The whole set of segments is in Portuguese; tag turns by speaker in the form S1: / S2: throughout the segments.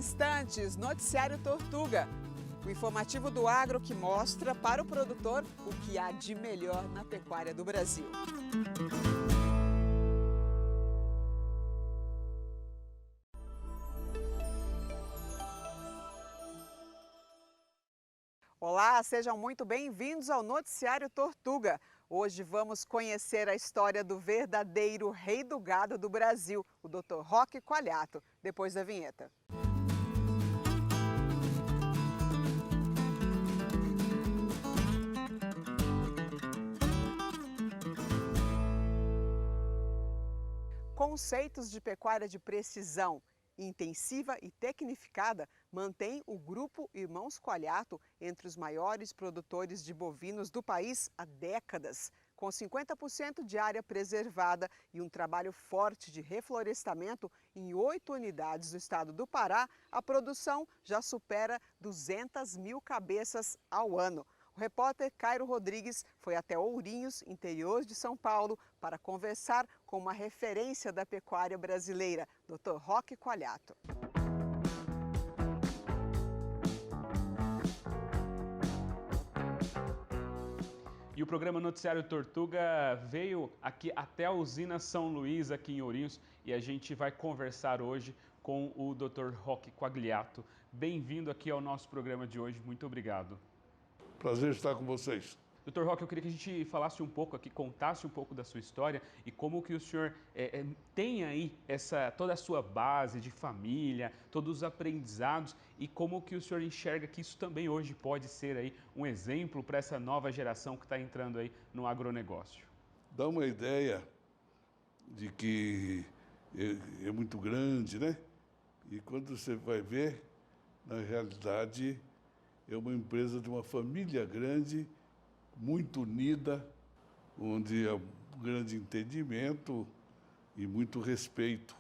S1: instantes, Noticiário Tortuga. O informativo do agro que mostra para o produtor o que há de melhor na pecuária do Brasil. Olá, sejam muito bem-vindos ao Noticiário Tortuga. Hoje vamos conhecer a história do verdadeiro rei do gado do Brasil, o Dr. Roque Qualiato, depois da vinheta. Conceitos de pecuária de precisão, intensiva e tecnificada mantém o Grupo Irmãos Qualiato entre os maiores produtores de bovinos do país há décadas. Com 50% de área preservada e um trabalho forte de reflorestamento em 8 unidades do estado do Pará, a produção já supera 200 mil cabeças ao ano. O repórter Cairo Rodrigues foi até Ourinhos, interior de São Paulo, para conversar com uma referência da pecuária brasileira, Dr. Roque Qualiato.
S2: E o programa Noticiário Tortuga veio aqui até a usina São Luís, aqui em Ourinhos, e a gente vai conversar hoje com o Dr. Roque Qualiato. Bem-vindo aqui ao nosso programa de hoje, muito obrigado.
S3: Prazer estar com vocês.
S2: Dr. Roque, eu queria que a gente falasse um pouco aqui, contasse um pouco da sua história e como que o senhor tem aí toda a sua base de família, todos os aprendizados e como que o senhor enxerga que isso também hoje pode ser aí um exemplo para essa nova geração que está entrando aí no agronegócio.
S3: Dá uma ideia de que é muito grande, né? E quando você vai ver, na realidade, é uma empresa de uma família grande, muito unida, onde há um grande entendimento e muito respeito.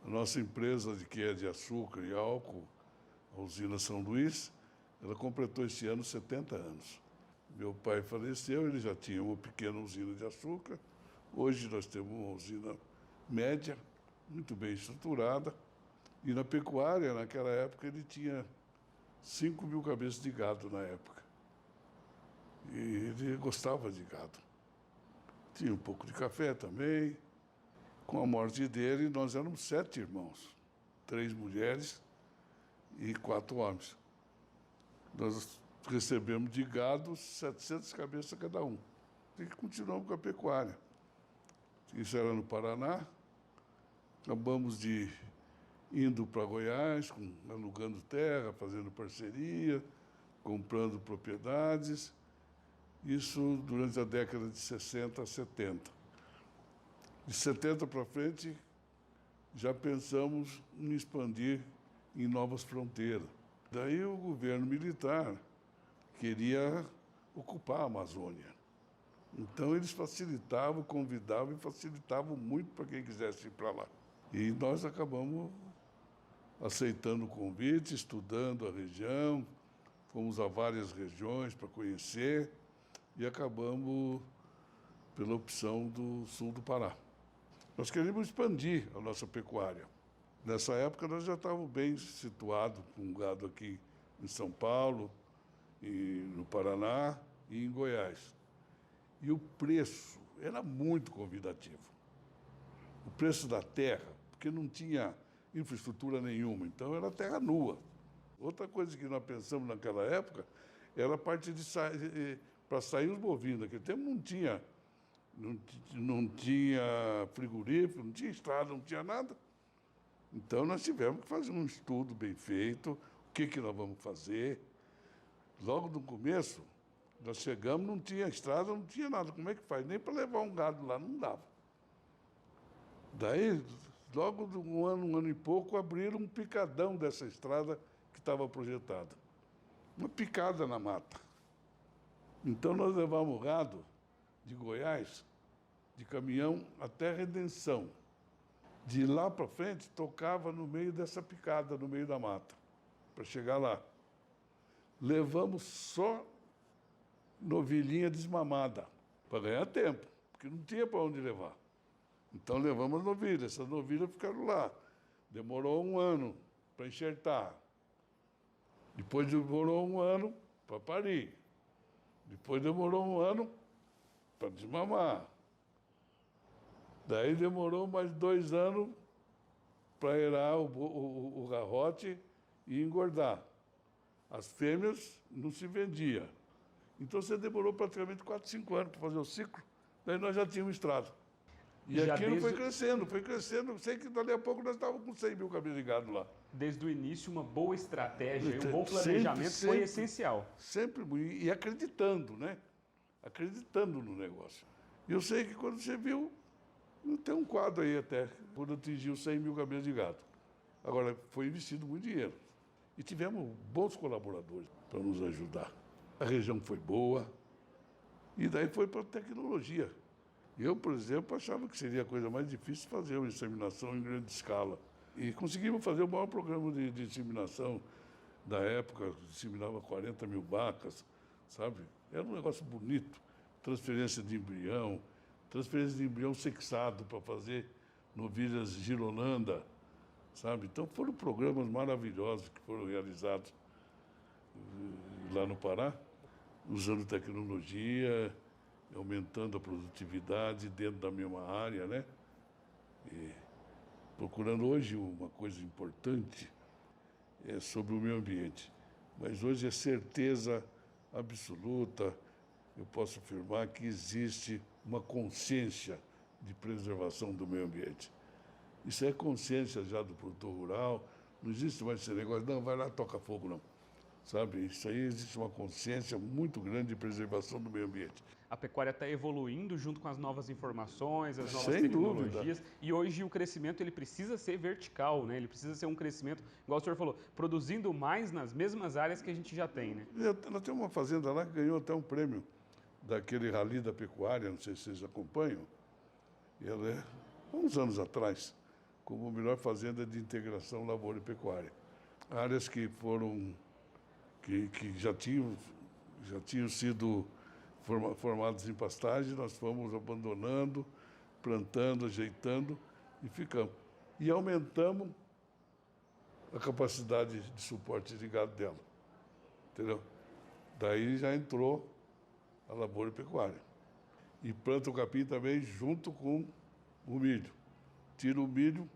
S3: A nossa empresa que é de açúcar e álcool, a usina São Luís, ela completou esse ano 70 anos. Meu pai faleceu, ele já tinha uma pequena usina de açúcar. Hoje nós temos uma usina média, muito bem estruturada. E na pecuária, naquela época, ele tinha 5 mil cabeças de gado na época. E ele gostava de gado. Tinha um pouco de café também. Com a morte dele, nós éramos 7 irmãos. 3 mulheres e 4 homens. Nós recebemos de gado 700 cabeças cada um. E continuamos com a pecuária. Isso era no Paraná. Acabamos de indo para Goiás, alugando terra, fazendo parceria, comprando propriedades. Isso durante a década de 60 a 70. De 70 para frente, já pensamos em expandir em novas fronteiras. Daí o governo militar queria ocupar a Amazônia. Então eles facilitavam, convidavam e facilitavam muito para quem quisesse ir para lá. E nós acabamos aceitando o convite, estudando a região, fomos a várias regiões para conhecer e acabamos pela opção do sul do Pará. Nós queríamos expandir a nossa pecuária. Nessa época nós já estávamos bem situados com gado aqui em São Paulo, e no Paraná e em Goiás. E o preço era muito convidativo. O preço da terra, porque não tinha infraestrutura nenhuma, então era terra nua. Outra coisa que nós pensamos naquela época era a parte de para sair os bovinos. Naquele tempo não tinha frigorífico, não tinha estrada, não tinha nada. Então nós tivemos que fazer um estudo bem feito, o que nós vamos fazer. Logo no começo, nós chegamos, não tinha estrada, não tinha nada. Como é que faz? Nem para levar um gado lá, não dava. Daí, logo de um ano e pouco, abriram um picadão dessa estrada que estava projetada. Uma picada na mata. Então nós levamos o gado de Goiás, de caminhão até Redenção. De lá para frente, tocava no meio dessa picada, no meio da mata, para chegar lá. Levamos só novilhinha desmamada, para ganhar tempo, porque não tinha para onde levar. Então levamos as novilhas, essas novilhas ficaram lá. Demorou um ano para enxertar. Depois demorou um ano para parir. Depois demorou um ano para desmamar. Daí demorou mais 2 anos para erar o garrote e engordar. As fêmeas não se vendia. Então você demorou praticamente 4, 5 anos para fazer o ciclo. Daí nós já tínhamos estrado. E
S2: Já
S3: aquilo
S2: desde...
S3: foi crescendo. Sei que dali a pouco nós estávamos com 100 mil cabeças de gado lá.
S2: Desde o início, uma boa estratégia e um bom planejamento foi essencial.
S3: Sempre, e acreditando, né? Acreditando no negócio. E eu sei que quando você viu, tem um quadro aí até, quando atingiu 100 mil cabeças de gado. Agora, foi investido muito dinheiro. E tivemos bons colaboradores para nos ajudar. A região foi boa. E daí foi para a tecnologia. Eu, por exemplo, achava que seria a coisa mais difícil fazer uma inseminação em grande escala. E conseguimos fazer o maior programa de inseminação da época. Inseminava 40 mil vacas, sabe? Era um negócio bonito. Transferência de embrião sexado para fazer novilhas girolanda, sabe? Então foram programas maravilhosos que foram realizados lá no Pará, usando tecnologia, aumentando a produtividade dentro da mesma área, né? E procurando hoje uma coisa importante sobre o meio ambiente. Mas hoje é certeza absoluta, eu posso afirmar que existe uma consciência de preservação do meio ambiente. Isso é consciência já do produtor rural, não existe mais esse negócio, não, vai lá, toca fogo, não. Sabe, isso aí existe uma consciência muito grande de preservação do meio ambiente.
S2: A pecuária está evoluindo junto com as novas informações, as novas
S3: Sem
S2: tecnologias.
S3: dúvida.
S2: E hoje o crescimento ele precisa ser vertical, né? Ele precisa ser um crescimento, igual o senhor falou, produzindo mais nas mesmas áreas que a gente já tem, né?
S3: Nós temos uma fazenda lá que ganhou até um prêmio daquele rally da pecuária, não sei se vocês acompanham. E ela é, há uns anos atrás, como a melhor fazenda de integração lavoura e pecuária. Áreas que foram, que já tinham sido formadas em pastagem, nós fomos abandonando, plantando, ajeitando e ficamos. E aumentamos a capacidade de suporte de gado dela, entendeu? Daí já entrou a lavoura e pecuária. E planta o capim também junto com o milho. Tira o milho,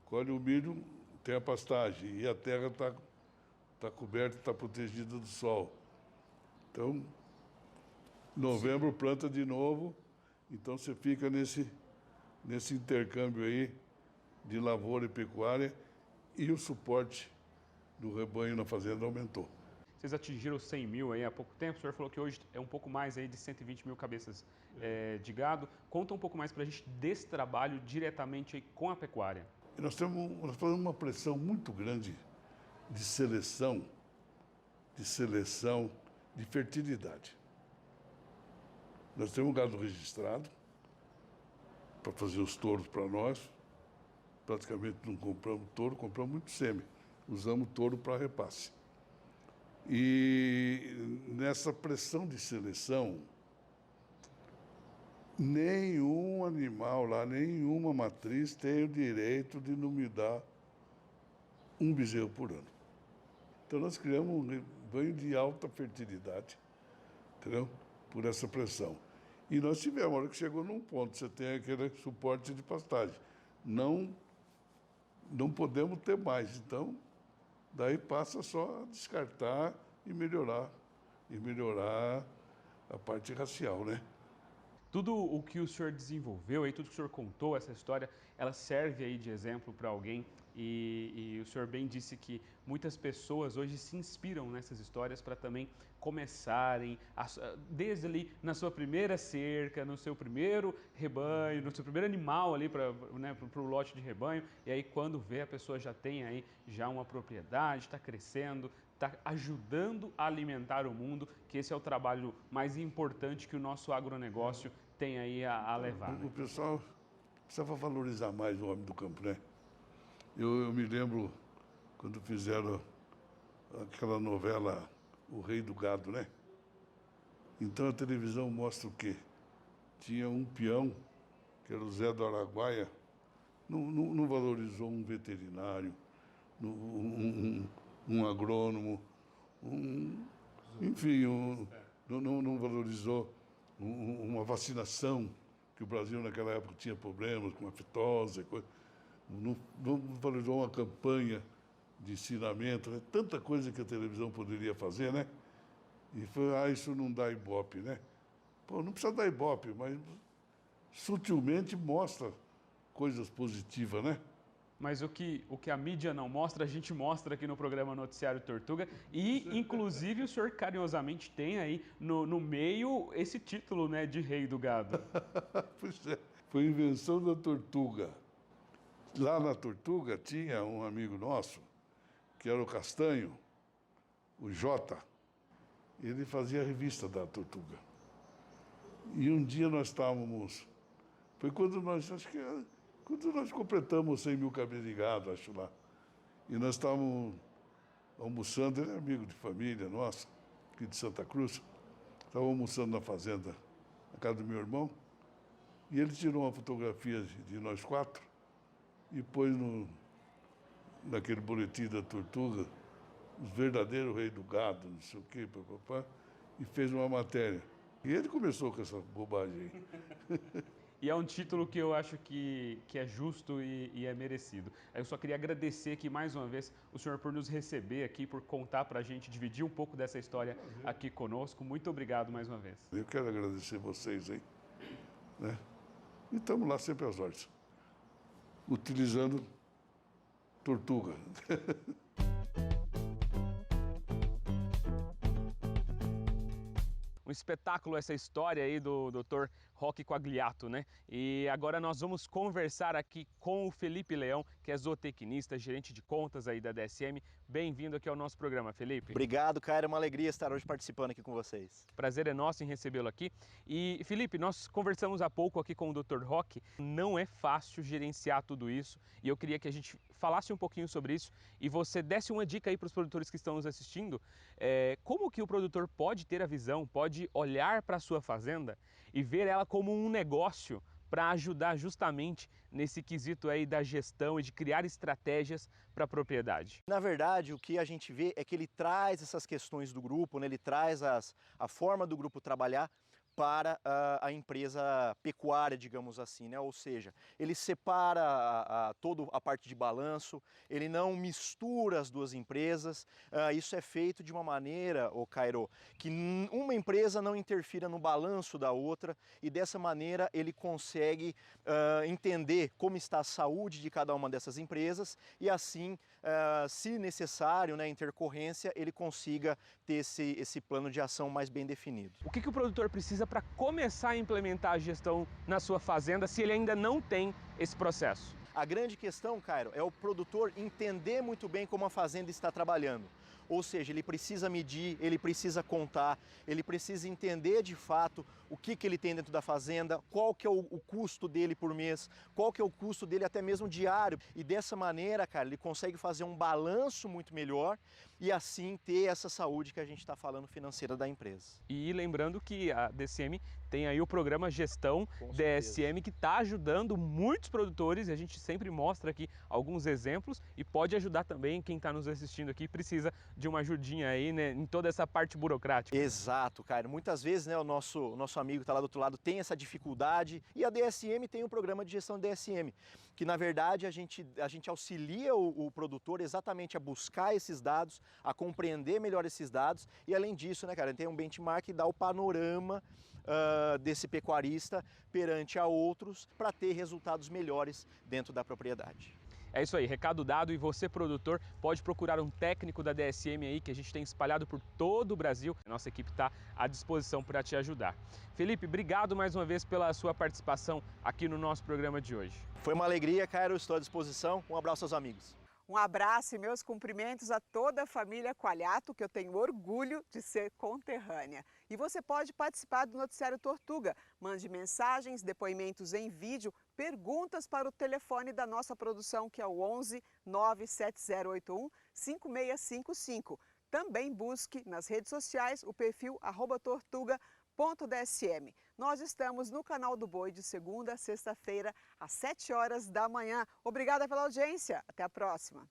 S3: colhe o milho, tem a pastagem e a terra está coberta, está protegida do sol. Então, em novembro planta de novo, então você fica nesse intercâmbio aí de lavoura e pecuária e o suporte do rebanho na fazenda aumentou.
S2: Vocês atingiram 100 mil aí há pouco tempo, o senhor falou que hoje é um pouco mais aí de 120 mil cabeças de gado. Conta um pouco mais para a gente desse trabalho diretamente aí com a pecuária.
S3: E nós fazemos uma pressão muito grande de seleção de fertilidade. Nós temos um gado registrado para fazer os touros para nós. Praticamente não compramos touro, compramos muito sêmen. Usamos touro para repasse. E nessa pressão de seleção, nenhum animal lá, nenhuma matriz tem o direito de não me dar um bezerro por ano. Então nós criamos um rebanho de alta fertilidade, entendeu? Por essa pressão. E nós tivemos, a hora que chegou num ponto, você tem aquele suporte de pastagem. Não podemos ter mais. Então, daí passa só a descartar e melhorar a parte racial, né?
S2: Tudo o que o senhor desenvolveu aí, tudo que o senhor contou, essa história, ela serve aí de exemplo para alguém e o senhor bem disse que muitas pessoas hoje se inspiram nessas histórias para também começarem, desde ali na sua primeira cerca, no seu primeiro rebanho, no seu primeiro animal ali para o lote de rebanho, e aí quando vê a pessoa já tem aí já uma propriedade, está crescendo, está ajudando a alimentar o mundo, que esse é o trabalho mais importante que o nosso agronegócio tem aí a levar. Né?
S3: O pessoal precisava valorizar mais o homem do campo, né? Eu me lembro quando fizeram aquela novela O Rei do Gado, né? Então a televisão mostra o quê? Tinha um peão, que era o Zé do Araguaia, não valorizou um veterinário, um agrônomo, enfim, não valorizou uma vacinação, que o Brasil naquela época tinha problemas com a fitose, não valorizou uma campanha de ensinamento, né? Tanta coisa que a televisão poderia fazer, né? E foi, isso não dá ibope, né? Pô, não precisa dar ibope, mas sutilmente mostra coisas positivas, né?
S2: Mas o que a mídia não mostra, a gente mostra aqui no programa Noticiário Tortuga. E, inclusive, o senhor carinhosamente tem aí no meio esse título, né, de rei do gado.
S3: Pois é, foi invenção da Tortuga. Lá na Tortuga tinha um amigo nosso, que era o Castanho, o Jota. Ele fazia a revista da Tortuga. E um dia nós estávamos... Foi quando nós completamos 100 mil cabeças de gado, acho lá. E nós estávamos almoçando, ele é amigo de família nossa, aqui de Santa Cruz. Estávamos almoçando na fazenda, na casa do meu irmão. E ele tirou uma fotografia de nós 4 e pôs naquele boletim da Tortuga, os verdadeiros reis do gado, não sei o quê, papapá, e fez uma matéria. E ele começou com essa bobagem aí.
S2: E é um título que eu acho que é justo e é merecido. Eu só queria agradecer aqui mais uma vez o senhor por nos receber aqui, por contar pra gente, dividir um pouco dessa história aqui conosco. Muito obrigado mais uma vez.
S3: Eu quero agradecer vocês aí, né? E estamos lá sempre às ordens, utilizando Tortuga.
S2: Um espetáculo essa história aí do Dr. Roque Quagliato, né? E agora nós vamos conversar aqui com o Felipe Leão, que é zootecnista, gerente de contas aí da DSM. Bem-vindo aqui ao nosso programa, Felipe.
S4: Obrigado, cara. É uma alegria estar hoje participando aqui com vocês.
S2: Prazer é nosso em recebê-lo aqui. E, Felipe, nós conversamos há pouco aqui com o Dr. Roque. Não é fácil gerenciar tudo isso e eu queria que a gente falasse um pouquinho sobre isso e você desse uma dica aí para os produtores que estão nos assistindo. Como que o produtor pode ter a visão, pode olhar para a sua fazenda e ver ela como um negócio para ajudar justamente nesse quesito aí da gestão e de criar estratégias para a propriedade?
S4: Na verdade, o que a gente vê é que ele traz essas questões do grupo, né? Ele traz a forma do grupo trabalhar para a empresa pecuária, digamos assim, né? Ou seja, ele separa toda a parte de balanço, ele não mistura as duas empresas, isso é feito de uma maneira, Cairo, que uma empresa não interfira no balanço da outra e dessa maneira ele consegue entender como está a saúde de cada uma dessas empresas e assim, se necessário, né, intercorrência, ele consiga ter esse plano de ação mais bem definido.
S2: O que o produtor precisa para começar a implementar a gestão na sua fazenda se ele ainda não tem esse processo?
S4: A grande questão, Cairo, é o produtor entender muito bem como a fazenda está trabalhando. Ou seja, ele precisa medir, ele precisa contar, ele precisa entender de fato o que ele tem dentro da fazenda, qual que é o custo dele por mês, qual que é o custo dele até mesmo diário. E dessa maneira, cara, ele consegue fazer um balanço muito melhor e assim ter essa saúde que a gente está falando financeira da empresa.
S2: E lembrando que a DSM tem aí o programa Gestão DSM que está ajudando muitos produtores e a gente sempre mostra aqui alguns exemplos e pode ajudar também quem está nos assistindo aqui precisa de uma ajudinha aí, né, em toda essa parte burocrática.
S4: Exato, cara. Muitas vezes, né, o nosso amigo que está lá do outro lado tem essa dificuldade e a DSM tem um programa de gestão DSM, que na verdade a gente auxilia o produtor exatamente a buscar esses dados, a compreender melhor esses dados e além disso, né, cara, tem um benchmark que dá o panorama desse pecuarista perante a outros para ter resultados melhores dentro da propriedade.
S2: É isso aí, recado dado e você, produtor, pode procurar um técnico da DSM aí que a gente tem espalhado por todo o Brasil. A nossa equipe está à disposição para te ajudar. Felipe, obrigado mais uma vez pela sua participação aqui no nosso programa de hoje.
S4: Foi uma alegria, Cairo, estou à disposição. Um abraço aos amigos.
S1: Um abraço e meus cumprimentos a toda a família Quagliato, que eu tenho orgulho de ser conterrânea. E você pode participar do Noticiário Tortuga. Mande mensagens, depoimentos em vídeo, perguntas para o telefone da nossa produção, que é o 11 97081 5655. Também busque nas redes sociais o perfil @tortuga.dsm. Nós estamos no canal do Boi de segunda a sexta-feira, às 7 horas da manhã. Obrigada pela audiência. Até a próxima.